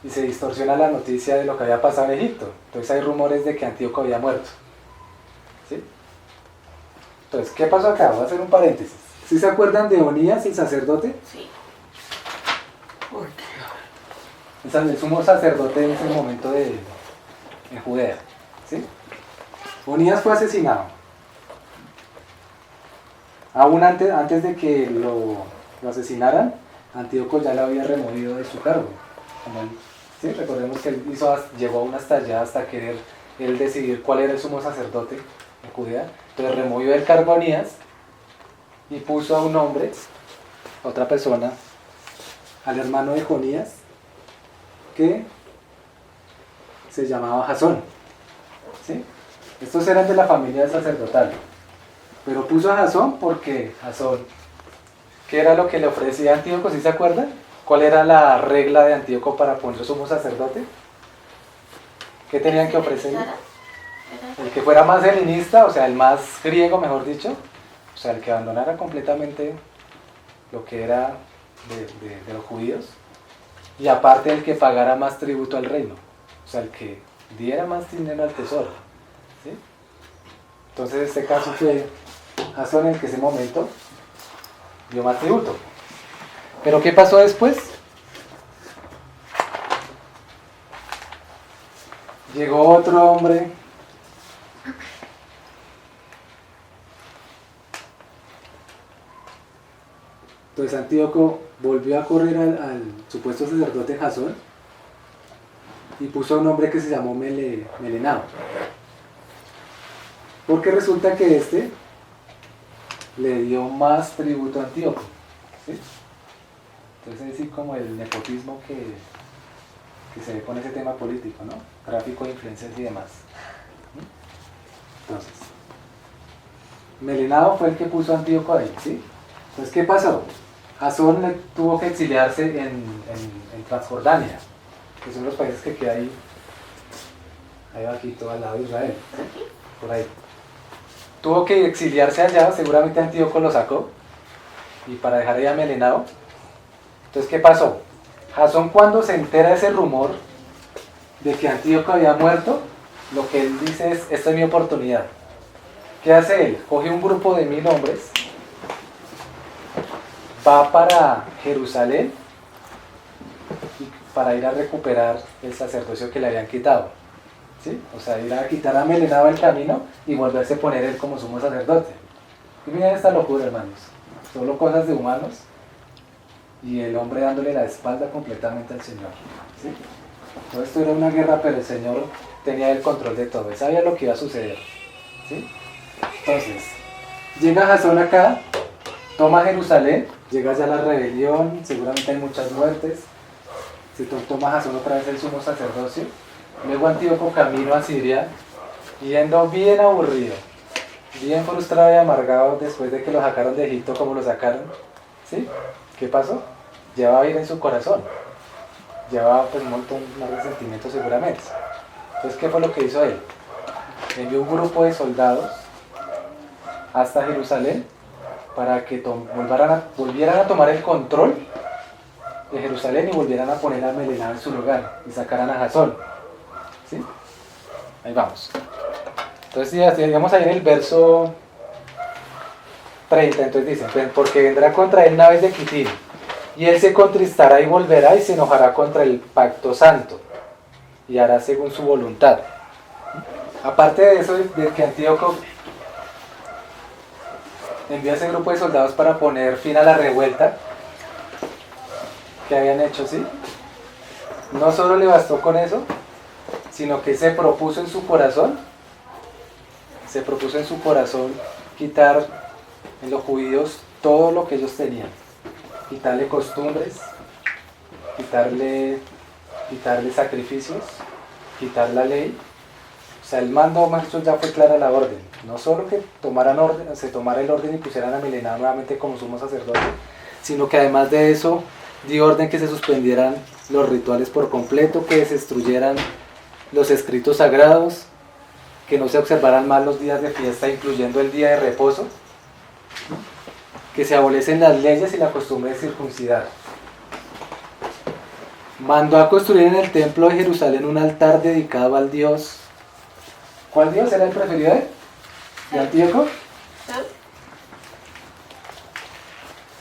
[SPEAKER 2] y se distorsiona la noticia de lo que había pasado en Egipto. Entonces hay rumores de que Antíoco había muerto. ¿Sí? Entonces, ¿qué pasó acá? Voy a hacer un paréntesis. ¿Sí se acuerdan de Onías, el sacerdote?
[SPEAKER 4] Sí.
[SPEAKER 2] El sumo sacerdote en ese momento en Judea. ¿Sí? Onías fue asesinado. Aún antes de que lo asesinaran, Antíoco ya lo había removido de su cargo. ¿Sí? Recordemos que él llegó aún hasta allá, hasta querer él decidir cuál era el sumo sacerdote en Judea. Entonces removió el cargo a Onías y puso a un hombre, a otra persona, al hermano de Jonías, que se llamaba Jasón. ¿Sí? Estos eran de la familia sacerdotal. Pero puso a Jasón porque Jasón, ¿qué era lo que le ofrecía a Antíoco? ¿Sí se acuerdan? ¿Cuál era la regla de Antíoco para poner sumo sacerdote? ¿Qué tenían que ofrecerle? El que fuera más helenista, o sea, el más griego, mejor dicho, o sea, el que abandonara completamente lo que era de los judíos, y aparte el que pagara más tributo al reino, o sea, el que diera más dinero al tesoro. ¿Sí? Entonces, en este caso fue Jasón el que en ese momento dio más tributo. ¿Pero qué pasó después? Llegó otro hombre Entonces Antíoco volvió a correr al supuesto sacerdote Jasón y puso un hombre que se llamó Melenao. Porque resulta que este le dio más tributo a Antíoco. ¿Sí? Entonces es así como el nepotismo que se ve con ese tema político, ¿no? Tráfico de influencias y demás. Entonces, Melenao fue el que puso a Antíoco ahí, ¿sí? Entonces, ¿qué pasó? Jasón tuvo que exiliarse en Transjordania, que son los países que quedan ahí bajito al lado de Israel, ¿sí? Por ahí. tuvo que exiliarse allá, seguramente Antíoco lo sacó, y para dejar ahí a Melenao. Entonces, ¿qué pasó? Jasón, cuando se entera de ese rumor de que Antíoco había muerto, lo que él dice es, esta es mi oportunidad. ¿Qué hace él? Coge un grupo de 1000 hombres, va para Jerusalén para ir a recuperar el sacerdocio que le habían quitado, ¿sí? O sea, ir a quitar a Melenao el camino y volverse a poner él como sumo sacerdote. Y miren esta locura, hermanos, solo cosas de humanos y el hombre dándole la espalda completamente al Señor, ¿sí? Todo esto era una guerra, pero el Señor tenía el control de todo, él sabía lo que iba a suceder, ¿sí? Entonces, llega Jasón acá, toma Jerusalén, llega ya la rebelión, seguramente hay muchas muertes, se toma Jasón otra vez el sumo sacerdocio, luego Antíoco camino a Siria, yendo bien aburrido, bien frustrado y amargado después de que lo sacaron de Egipto como lo sacaron, ¿sí? ¿Qué pasó? Llevaba ira en su corazón, llevaba pues un montón más de sentimientos seguramente. Entonces, ¿qué fue lo que hizo él? Envió un grupo de soldados hasta Jerusalén para que volvieran a tomar el control de Jerusalén y volvieran a poner a Melenao en su lugar y sacaran a Jasón, ¿sí? Ahí vamos. Entonces, ya digamos ahí en el verso 30, entonces dicen, porque vendrá contra él naves de Quitim, y él se contristará y volverá y se enojará contra el pacto santo, y hará según su voluntad. Aparte de eso, de que Antíoco envió a ese grupo de soldados para poner fin a la revuelta que habían hecho, ¿sí? No solo le bastó con eso, sino que se propuso en su corazón quitar en los judíos todo lo que ellos tenían, quitarle costumbres, quitarle sacrificios, quitar la ley. O sea, el mando maestro ya fue clara la orden, no solo que se tomara el orden y pusieran a Melenao nuevamente como sumo sacerdote, sino que además de eso dio orden que se suspendieran los rituales por completo, que se destruyeran los escritos sagrados, que no se observaran más los días de fiesta, incluyendo el día de reposo, que se abolecen las leyes y la costumbre de circuncidar. Mandó a construir en el templo de Jerusalén un altar dedicado al dios. ¿Cuál dios era el preferido de Antíoco?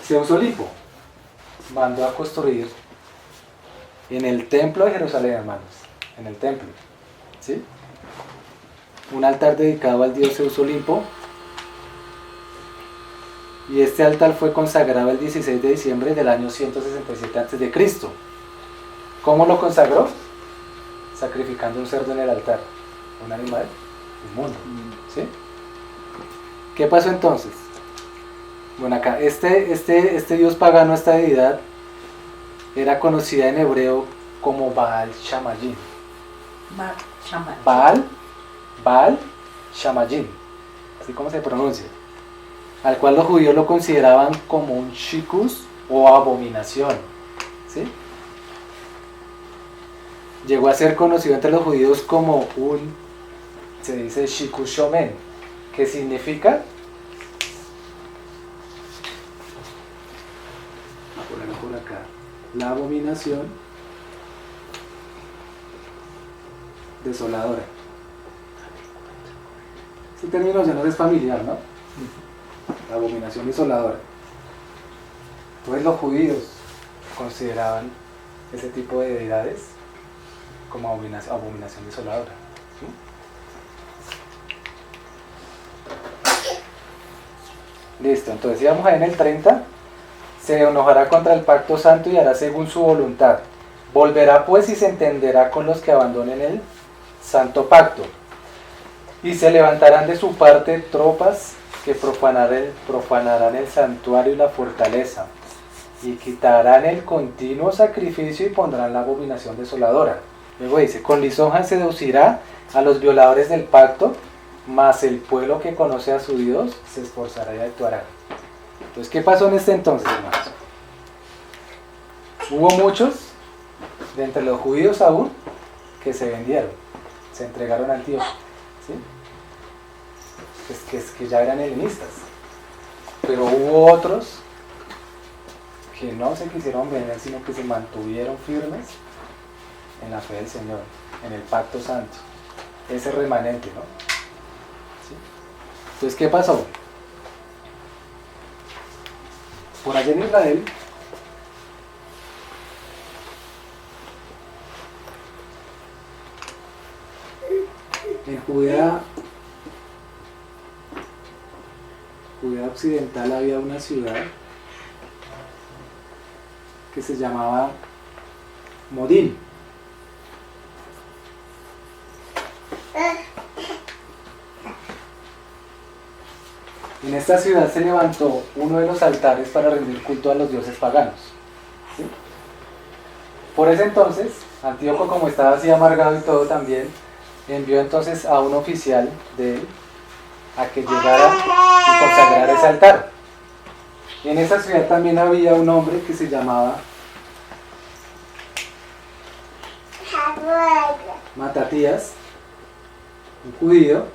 [SPEAKER 2] Zeus Olimpo. Mandó a construir en el templo de Jerusalén, hermanos, en el templo, ¿sí? Un altar dedicado al dios Zeus Olimpo, y este altar fue consagrado el 16 de diciembre del año 167 a.C. ¿Cómo lo consagró? Sacrificando un cerdo en el altar, un animal inmundo, ¿sí? ¿Qué pasó entonces? Bueno, acá, este dios pagano, esta deidad, era conocida en hebreo como Baal Shamayim. Baal Shamayim, así como se pronuncia, al cual los judíos lo consideraban como un shikus o abominación, ¿sí? Llegó a ser conocido entre los judíos como se dice shikus shomen, que significa, ponerlo por acá, la abominación desoladora. Este término ya no es familiar, ¿no? La abominación desoladora. Entonces los judíos consideraban ese tipo de deidades como abominación desoladora, ¿sí? Listo, entonces íbamos ahí en el 30. Se enojará contra el pacto santo y hará según su voluntad. Volverá pues y se entenderá con los que abandonen el santo pacto. Y se levantarán de su parte tropas que profanarán el santuario y la fortaleza, y quitarán el continuo sacrificio y pondrán la abominación desoladora. Luego dice, con lisonja seducirá a los violadores del pacto, mas el pueblo que conoce a su Dios se esforzará y actuará. Entonces, ¿qué pasó en este entonces, hermanos? Hubo muchos, de entre los judíos aún, que se vendieron, se entregaron a Antíoco, ¿sí? pues, que ya eran helenistas. Pero hubo otros que no se quisieron vender, sino que se mantuvieron firmes en la fe del Señor, en el pacto santo, ese remanente, ¿no? ¿Sí? Entonces, ¿qué pasó? Por allá en Israel, en Judea occidental había una ciudad que se llamaba Modín. En esta ciudad se levantó uno de los altares para rendir culto a los dioses paganos. ¿Sí? Por ese entonces, Antíoco, como estaba así amargado y todo también, envió entonces a un oficial de él a que llegara y consagrara ese altar. Y en esa ciudad también había un hombre que se llamaba Matatías, un judío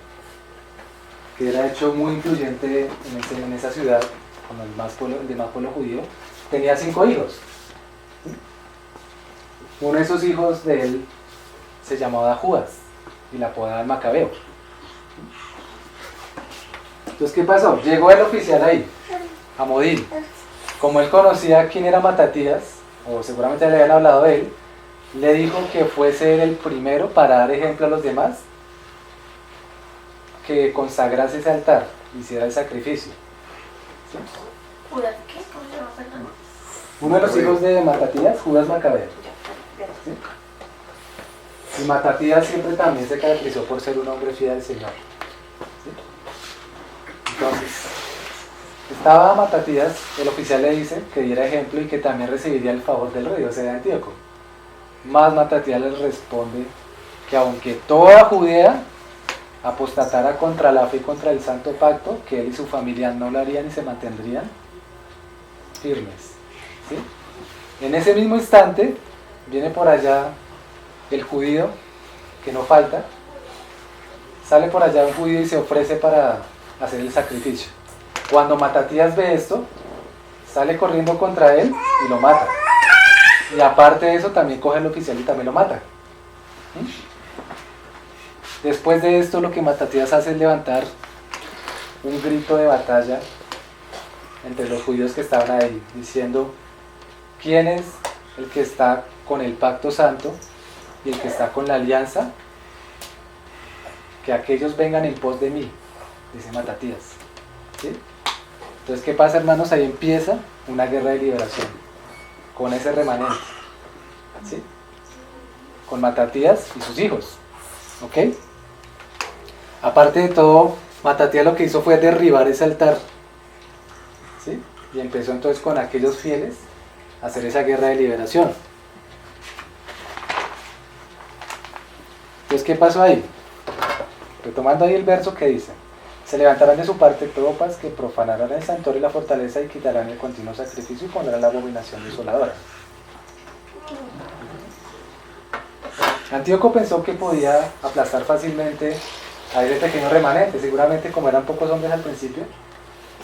[SPEAKER 2] que era hecho muy influyente en esa ciudad, con el demás pueblo judío. Tenía 5 hijos. Uno de esos hijos de él se llamaba Judas y la apodaban Macabeo. Entonces, ¿qué pasó? Llegó el oficial ahí, a Modín. Como él conocía quién era Matatías, o seguramente le habían hablado de él, le dijo que fuese él el primero para dar ejemplo a los demás, que consagrase ese altar, hiciera el sacrificio. ¿Sí?
[SPEAKER 4] ¿Judas qué? ¿Cómo se llama? Perdón.
[SPEAKER 2] Uno de los hijos de Matatías, Judas Macabeo. ¿Sí? Y Matatías siempre también se caracterizó por ser un hombre fiel al Señor. ¿Sí? Entonces, estaba Matatías, el oficial le dice que diera ejemplo y que también recibiría el favor del rey, o sea, de Antíoco. Más Matatías les responde que aunque toda Judea apostatara contra la fe y contra el santo pacto, que él y su familia no lo harían y se mantendrían firmes. ¿Sí? En ese mismo instante viene por allá el judío, que no falta, sale por allá un judío y se ofrece para hacer el sacrificio. Cuando Matatías ve esto, sale corriendo contra él y lo mata. Y aparte de eso, también coge al oficial y también lo mata. ¿Sí? Después de esto, lo que Matatías hace es levantar un grito de batalla entre los judíos que estaban ahí, diciendo: ¿quién es el que está con el pacto santo y el que está con la alianza? Que aquellos vengan en pos de mí, dice Matatías. ¿Sí? Entonces, ¿qué pasa, hermanos? Ahí empieza una guerra de liberación con ese remanente. ¿Sí? Con Matatías y sus hijos. ¿Ok? Aparte de todo, Matatías lo que hizo fue derribar ese altar. ¿Sí? Y empezó entonces con aquellos fieles a hacer esa guerra de liberación. Entonces, ¿qué pasó ahí? Retomando ahí el verso que dice: se levantarán de su parte tropas que profanarán el santuario y la fortaleza y quitarán el continuo sacrificio y pondrán la abominación desoladora. Antíoco pensó que podía aplastar fácilmente a ese pequeño remanente, seguramente como eran pocos hombres al principio,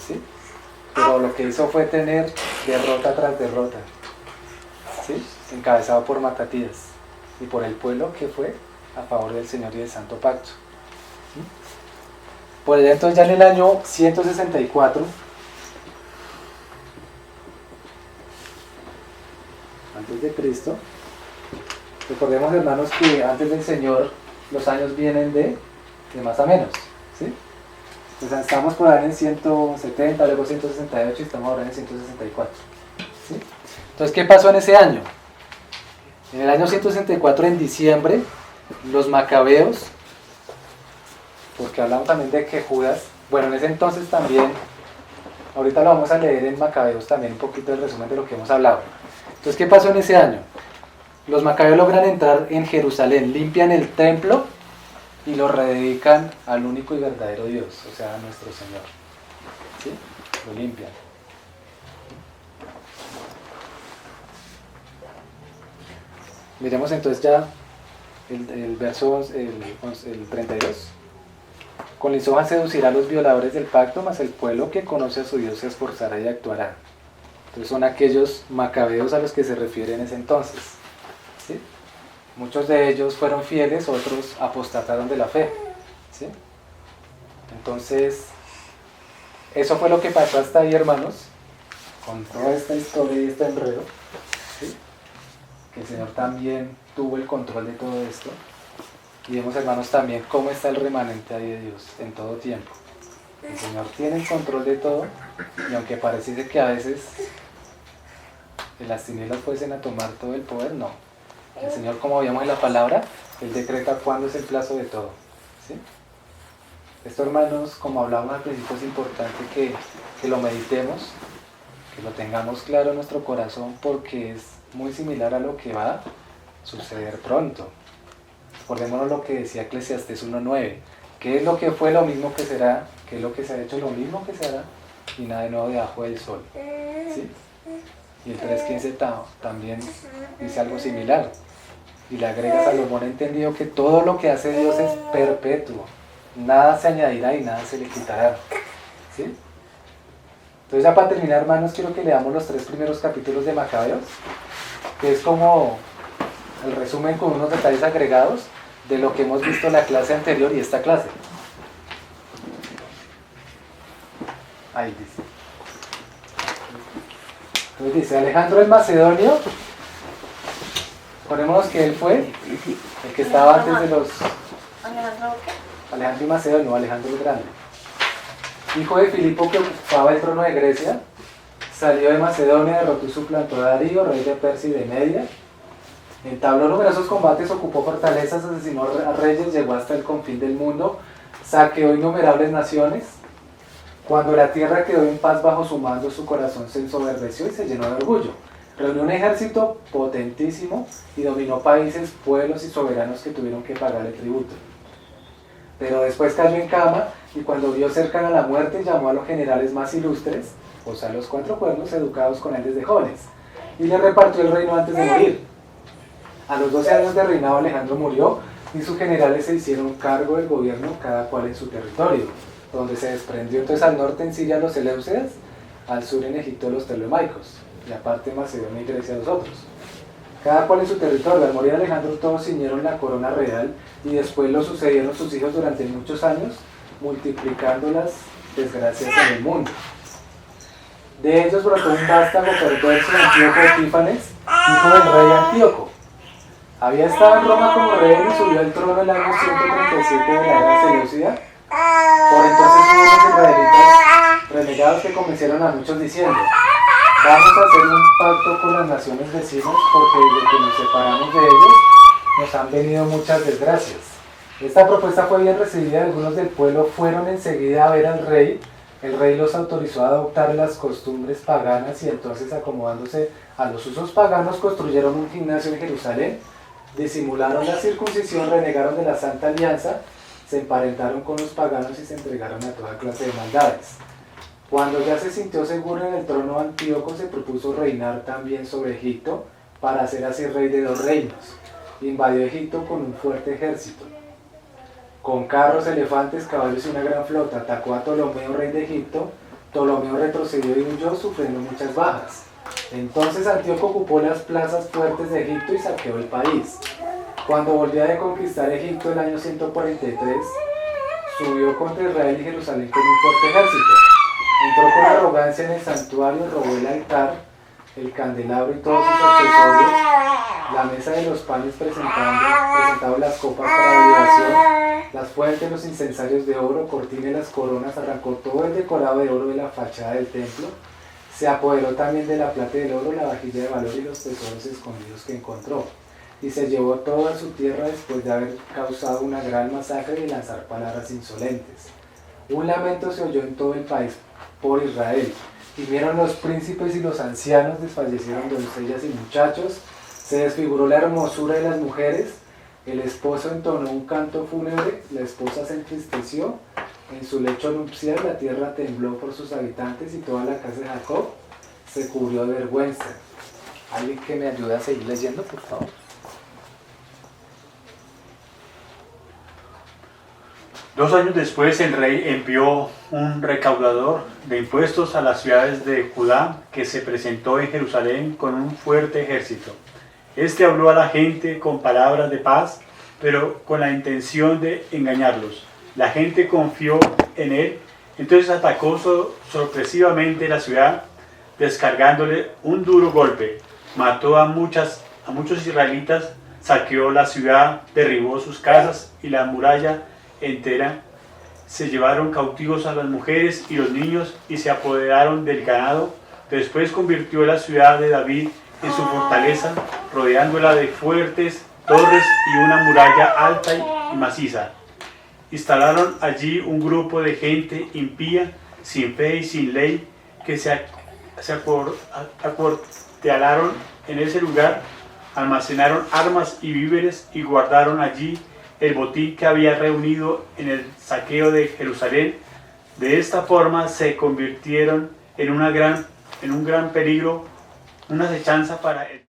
[SPEAKER 2] ¿sí? Pero lo que hizo fue tener derrota tras derrota, ¿sí? Encabezado por Matatías y por el pueblo que fue a favor del Señor y del Santo Pacto. ¿Sí? Por allá entonces, ya en el año 164, antes de Cristo, recordemos, hermanos, que antes del Señor los años vienen de más a menos, ¿sí? Entonces estamos por ahí en 170, luego 168 y estamos ahora en 164, ¿sí? Entonces, ¿qué pasó en ese año? En el año 164, en diciembre, los macabeos, porque hablamos también de que Judas, bueno, en ese entonces también, ahorita lo vamos a leer en Macabeos también un poquito el resumen de lo que hemos hablado. Entonces, ¿qué pasó en ese año? Los macabeos logran entrar en Jerusalén, limpian el templo y lo rededican al único y verdadero Dios, o sea, a nuestro Señor. ¿Sí? Lo limpian. Miremos entonces ya el verso el 32. Con lisonja seducirá a los violadores del pacto, mas el pueblo que conoce a su Dios se esforzará y actuará. Entonces son aquellos macabeos a los que se refiere en ese entonces. ¿Sí? Muchos de ellos fueron fieles, otros apostataron de la fe. ¿Sí? Entonces, eso fue lo que pasó hasta ahí, hermanos, con toda esta historia y este enredo. ¿Sí? Que el Señor también tuvo el control de todo esto. Y vemos, hermanos, también cómo está el remanente ahí de Dios en todo tiempo. El Señor tiene el control de todo, y aunque pareciese que a veces las tinieblas fuesen a tomar todo el poder, no. El Señor, como veíamos en la palabra, Él decreta cuándo es el plazo de todo. ¿Sí? Esto, hermanos, como hablamos al principio, es importante que lo meditemos, que lo tengamos claro en nuestro corazón, porque es muy similar a lo que va a suceder pronto. Recordémonos lo que decía Eclesiastés 1:9. ¿Qué es lo que fue, lo mismo que será? ¿Qué es lo que se ha hecho, lo mismo que se hará? Y nada de nuevo debajo del sol. ¿Sí? Y el 3:15 también dice algo similar. Y le agrega Salomón: ha entendido que todo lo que hace Dios es perpetuo. Nada se añadirá y nada se le quitará. ¿Sí? Entonces, ya para terminar, hermanos, quiero que leamos los 3 primeros capítulos de Macabeos, que es como el resumen con unos detalles agregados de lo que hemos visto en la clase anterior y esta clase. Ahí dice. Entonces dice: Alejandro el Macedonio, ponémonos que él fue el que estaba antes de los... Alejandro y Macedonio, Alejandro el Grande, hijo de Filipo, que ocupaba el trono de Grecia, salió de Macedonia, derrotó y suplantó a Darío, rey de Persia y de Media. Entabló numerosos combates, ocupó fortalezas, asesinó a reyes, llegó hasta el confín del mundo, saqueó innumerables naciones. Cuando la tierra quedó en paz bajo su mando, su corazón se ensoberbeció y se llenó de orgullo. Reunió un ejército potentísimo y dominó países, pueblos y soberanos que tuvieron que pagarle tributo. Pero después cayó en cama y cuando vio cercana la muerte, llamó a los generales más ilustres, o sea, los 4 pueblos educados con él desde jóvenes, y le repartió el reino antes de morir. A los 12 años de reinado, Alejandro murió y sus generales se hicieron cargo del gobierno, cada cual en su territorio, donde se desprendió entonces al norte en Siria los Seleucidas, al sur en Egipto los Ptolemaicos, y aparte Macedonia y Grecia los otros. Cada cual en su territorio. Al morir Alejandro, todos ciñeron la corona real y después lo sucedieron sus hijos durante muchos años, multiplicando las desgracias en el mundo. De ellos brotó un vástago perverso, Antíoco Epífanes, hijo del rey Antíoco. Había estado en Roma como rey y subió al trono en el año 137 de la era seleucida. Por entonces hubo unos israelitas renegados que convencieron a muchos diciendo: vamos a hacer un pacto con las naciones vecinas, porque desde que nos separamos de ellos nos han venido muchas desgracias. Esta propuesta fue bien recibida, algunos del pueblo fueron enseguida a ver al rey. El rey los autorizó a adoptar las costumbres paganas y entonces, acomodándose a los usos paganos, construyeron un gimnasio en Jerusalén, disimularon la circuncisión, renegaron de la Santa Alianza, se emparentaron con los paganos y se entregaron a toda clase de maldades. Cuando ya se sintió seguro en el trono, Antíoco se propuso reinar también sobre Egipto, para ser así rey de 2 reinos. Invadió Egipto con un fuerte ejército, con carros, elefantes, caballos y una gran flota. Atacó a Ptolomeo, rey de Egipto. Ptolomeo retrocedió y huyó, sufriendo muchas bajas. Entonces Antíoco ocupó las plazas fuertes de Egipto y saqueó el país. Cuando volvió a conquistar Egipto el año 143, subió contra Israel y Jerusalén con un fuerte ejército. Entró con arrogancia en el santuario, robó el altar, el candelabro y todos sus accesorios, la mesa de los panes presentado las copas para libación, las fuentes, los incensarios de oro, cortina y las coronas. Arrancó todo el decorado de oro de la fachada del templo. Se apoderó también de la plata y del oro, la vajilla de valor y los tesoros escondidos que encontró. Y se llevó toda su tierra después de haber causado una gran masacre y lanzar palabras insolentes. Un lamento se oyó en todo el país por Israel. Gimieron los príncipes y los ancianos, desfallecieron doncellas y muchachos, se desfiguró la hermosura de las mujeres, el esposo entonó un canto fúnebre, la esposa se entristeció, en su lecho nupcial la tierra tembló por sus habitantes y toda la casa de Jacob se cubrió de vergüenza. ¿Alguien que me ayude a seguir leyendo, por favor?
[SPEAKER 6] 2 años después el rey envió un recaudador de impuestos a las ciudades de Judá que se presentó en Jerusalén con un fuerte ejército. Este habló a la gente con palabras de paz, pero con la intención de engañarlos. La gente confió en él, entonces atacó sorpresivamente la ciudad, descargándole un duro golpe. Mató a muchos israelitas, saqueó la ciudad, derribó sus casas y la muralla entera. Se llevaron cautivos a las mujeres y los niños y se apoderaron del ganado. Después convirtió la ciudad de David en su fortaleza, rodeándola de fuertes torres y una muralla alta y maciza. Instalaron allí un grupo de gente impía, sin fe y sin ley, que se acuartelaron en ese lugar, almacenaron armas y víveres y guardaron allí el botín que había reunido en el saqueo de Jerusalén. De esta forma se convirtieron en un gran peligro, una acechanza para el